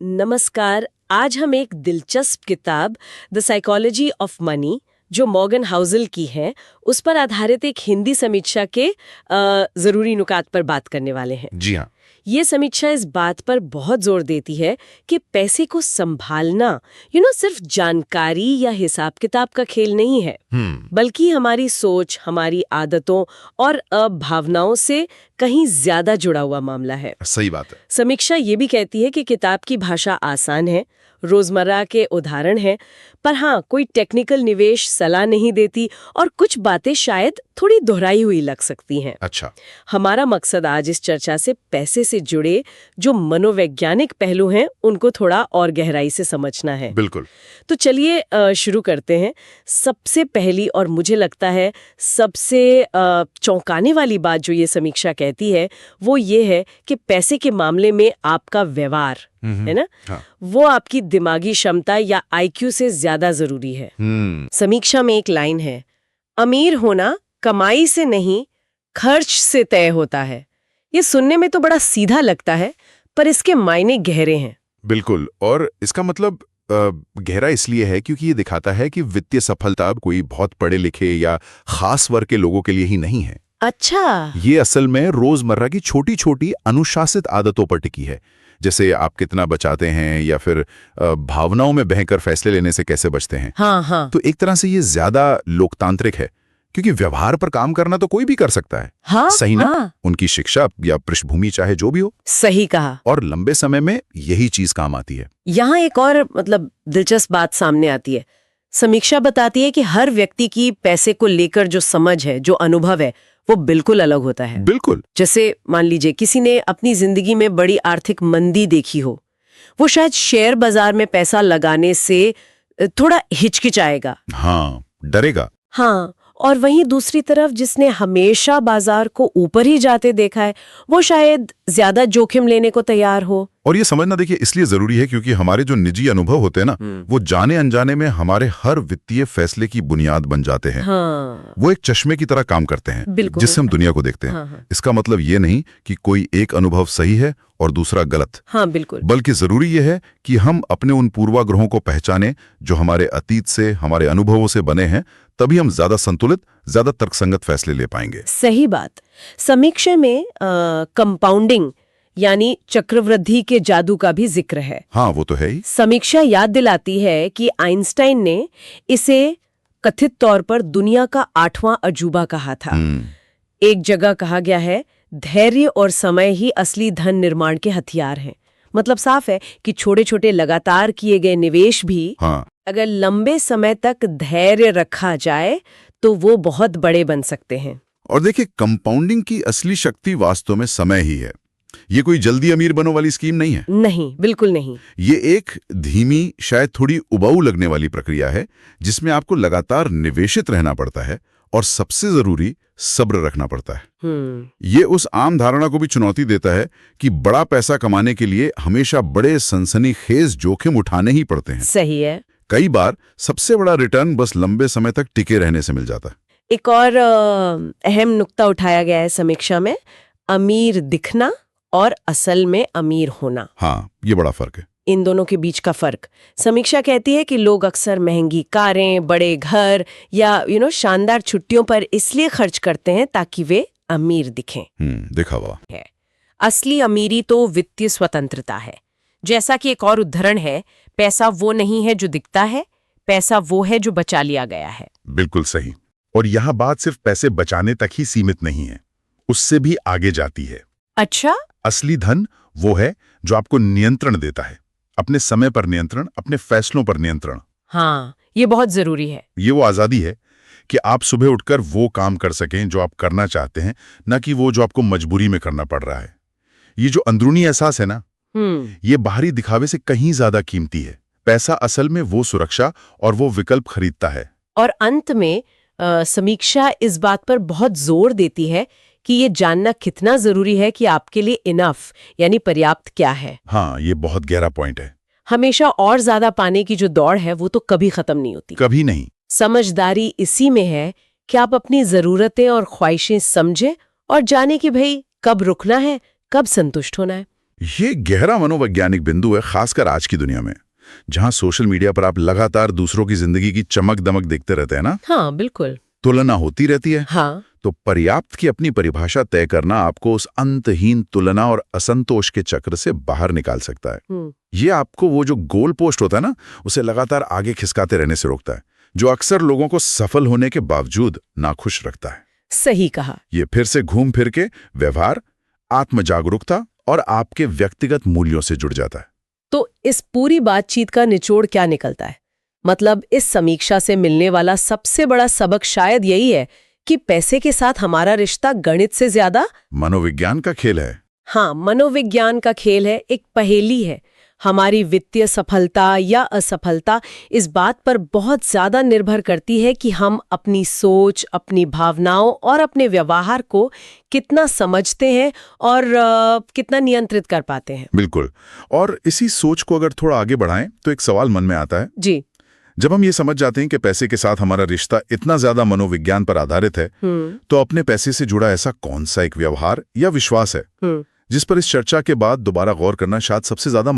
नमस्कार। आज हम एक दिलचस्प किताब द साइकोलॉजी ऑफ मनी जो मॉर्गन हाउसल की है उस पर आधारित एक हिंदी समीक्षा के जरूरी नुकात पर बात करने वाले हैं। जी हाँ। ये समीक्षा इस बात पर बहुत जोर देती है कि पैसे को संभालना सिर्फ जानकारी या हिसाब किताब का खेल नहीं है, बल्कि हमारी सोच, हमारी आदतों और भावनाओं से कहीं ज्यादा जुड़ा हुआ मामला है। सही बात है। समीक्षा ये भी कहती है कि किताब की भाषा आसान है, रोजमर्रा के उदाहरण हैं, पर हाँ, कोई टेक्निकल निवेश सलाह नहीं देती और कुछ बातें शायद थोड़ी दोहराई हुई लग सकती हैं। अच्छा। हमारा मकसद आज इस चर्चा से पैसे से जुड़े जो मनोवैज्ञानिक पहलू हैं उनको थोड़ा और गहराई से समझना है। बिल्कुल। तो चलिए शुरू करते हैं। सबसे पहली और मुझे लगता है सबसे चौंकाने वाली बात जो ये समीक्षा कहती है वो ये है कि पैसे के मामले में आपका व्यवहार है ना, हाँ। वो आपकी दिमागी क्षमता या आईक्यू से ज्यादा जरूरी है। समीक्षा में एक लाइन है, अमीर होना कमाई से नहीं खर्च से तय होता है। ये सुनने में तो बड़ा सीधा लगता है, पर इसके मायने गहरे हैं। बिल्कुल। और इसका मतलब गहरा इसलिए है क्योंकि ये दिखाता है कि वित्तीय सफलता कोई बहुत पढ़े लिखे या खास वर्ग के लोगों के लिए ही नहीं है। अच्छा। ये असल में रोजमर्रा की छोटी छोटी अनुशासित आदतों पर टिकी है, जैसे आप कितना बचाते हैं या फिर भावनाओं में बहकर फैसले लेने से कैसे बचते हैं। हाँ। तो एक तरह से ये ज्यादा लोकतांत्रिक है क्योंकि व्यवहार पर काम करना तो कोई भी कर सकता है। हाँ, सही ना? हाँ। उनकी शिक्षा या पृष्ठभूमि चाहे जो भी हो। सही कहा। और लंबे समय में यही चीज काम आती है। यहाँ एक और दिलचस्प बात सामने आती है। समीक्षा बताती है कि हर व्यक्ति की पैसे को लेकर जो समझ है, जो अनुभव है, वो बिल्कुल अलग होता है। बिल्कुल। जैसे मान लीजिए किसी ने अपनी जिंदगी में बड़ी आर्थिक मंदी देखी हो, वो शायद शेयर बाजार में पैसा लगाने से थोड़ा हिचकिचाएगा। हाँ, डरेगा। हाँ, और वहीं दूसरी तरफ जिसने हमेशा बाजार को ऊपर ही जाते देखा है, वो शायद ज्यादा जोखिम लेने को तैयार हो। और ये समझना देखिए इसलिए जरूरी है क्योंकि हमारे जो निजी अनुभव होते हैं ना, वो जाने अनजाने में हमारे हर वित्तीय फैसले की बुनियाद बन जाते हैं। हाँ। वो एक चश्मे की तरह काम करते हैं जिससे हम दुनिया को देखते हैं। हाँ। इसका मतलब ये नहीं कि कोई एक अनुभव सही है और दूसरा गलत। हाँ, बिल्कुल। बल्कि जरूरी यह है कि हम अपने उन पूर्वाग्रहों को पहचानें जो हमारे अतीत से, हमारे अनुभवों से बने हैं। तभी हम ज्यादा संतुलित, ज्यादा तर्कसंगत फैसले ले पाएंगे। सही बात। समीक्षा में कंपाउंडिंग यानी चक्रवृद्धि के जादू का भी जिक्र है। हाँ, वो तो है ही। समीक्षा याद दिलाती है कि आइंस्टाइन ने इसे कथित तौर पर दुनिया का 8वां अजूबा कहा था। एक जगह कहा गया है, धैर्य और समय ही असली धन निर्माण के हथियार हैं। मतलब साफ है कि छोटे छोटे लगातार किए गए निवेश भी अगर लंबे समय तक धैर्य रखा जाए तो वो बहुत बड़े बन सकते हैं। और देखिए, कंपाउंडिंग की असली शक्ति वास्तव में समय ही है। ये कोई जल्दी अमीर बनो वाली स्कीम नहीं है। नहीं, बिल्कुल नहीं। ये एक धीमी, शायद थोड़ी उबाऊ लगने वाली प्रक्रिया है जिसमें आपको लगातार निवेशित रहना पड़ता है और सबसे जरूरी सब्र रखना पड़ता है। ये उस आम धारणा को भी चुनौती देता है कि बड़ा पैसा कमाने के लिए हमेशा बड़े सनसनीखेज जोखिम उठाने ही पड़ते हैं। सही है। कई बार सबसे बड़ा रिटर्न बस लंबे समय तक टिके रहने से मिल जाता है। एक और अहम नुक्ता उठाया गया है समीक्षा में, अमीर दिखना और असल में अमीर होना। हाँ, ये बड़ा फर्क है। इन दोनों के बीच का फर्क। समीक्षा कहती है कि लोग अक्सर महंगी कारें, बड़े घर या शानदार छुट्टियों पर इसलिए खर्च करते हैं ताकि वे अमीर दिखें। दिखावा है। असली अमीरी तो वित्तीय स्वतंत्रता है। जैसा कि एक और उदाहरण है, पैसा वो नहीं है जो दिखता है, पैसा वो है जो बचा लिया गया है। बिल्कुल सही। और यहाँ बात सिर्फ पैसे बचाने तक ही सीमित नहीं है, उससे भी आगे जाती है। अच्छा? असली धन वो है जो आपको नियंत्रण देता है, अपने समय पर नियंत्रण, अपने फैसलों पर नियंत्रण। हाँ, ये बहुत जरूरी है। ये वो आजादी है कि आप सुबह उठकर वो काम कर सकें जो आप करना चाहते हैं, न कि वो जो आपको मजबूरी में करना पड़ रहा है। ये जो अंदरूनी एहसास है ना, ये बाहरी दिखावे से कहीं ज्यादा कीमती है। पैसा असल में वो सुरक्षा और वो विकल्प खरीदता है। और अंत में समीक्षा इस बात पर बहुत जोर देती है कि ये जानना कितना जरूरी है कि आपके लिए इनफ यानी पर्याप्त क्या है। हाँ, ये बहुत गहरा पॉइंट है। हमेशा और ज्यादा पाने की जो दौड़ है वो तो कभी खत्म नहीं होती। कभी नहीं। समझदारी इसी में है कि आप अपनी जरूरतें और ख्वाहिशें समझें और जाने कि भाई कब रुकना है, कब संतुष्ट होना है। ये गहरा मनोवैज्ञानिक बिंदु है, खासकर आज की दुनिया में, जहां सोशल मीडिया पर आप लगातार दूसरों की जिंदगी की चमक दमक देखते रहते हैं ना। हाँ बिल्कुल। तुलना होती रहती है। हाँ। तो पर्याप्त की अपनी परिभाषा तय करना आपको उस अंतहीन तुलना और असंतोष के चक्र से बाहर निकाल सकता है। ये आपको वो जो गोल पोस्ट होता है ना, उसे लगातार आगे खिसकाते रहने से रोकता है, जो अक्सर लोगों को सफल होने के बावजूद नाखुश रखता है। सही कहा। ये फिर से घूम फिर के व्यवहार, आत्म जागरूकता और आपके व्यक्तिगत मूल्यों से जुड़ जाता है। तो इस पूरी बातचीत का निचोड़ क्या निकलता है? मतलब इस समीक्षा से मिलने वाला सबसे बड़ा सबक शायद यही है कि पैसे के साथ हमारा रिश्ता गणित से ज्यादा मनोविज्ञान का खेल है। हाँ, मनोविज्ञान का खेल है, एक पहेली है। हमारी वित्तीय सफलता या असफलता इस बात पर बहुत ज्यादा निर्भर करती है कि हम अपनी सोच, अपनी भावनाओं और अपने व्यवहार को कितना समझते हैं और कितना नियंत्रित कर पाते हैं। बिल्कुल। और इसी सोच को अगर थोड़ा आगे बढ़ाएं तो एक सवाल मन में आता है। जी। जब हम ये समझ जाते हैं कि पैसे के साथ हमारा रिश्ता इतना ज्यादा मनोविज्ञान पर आधारित है, तो अपने पैसे से जुड़ा ऐसा कौन सा एक व्यवहार या विश्वास है जिस पर इस चर्चा के बाद दोबारा गौर करना शायद सबसे ज्यादा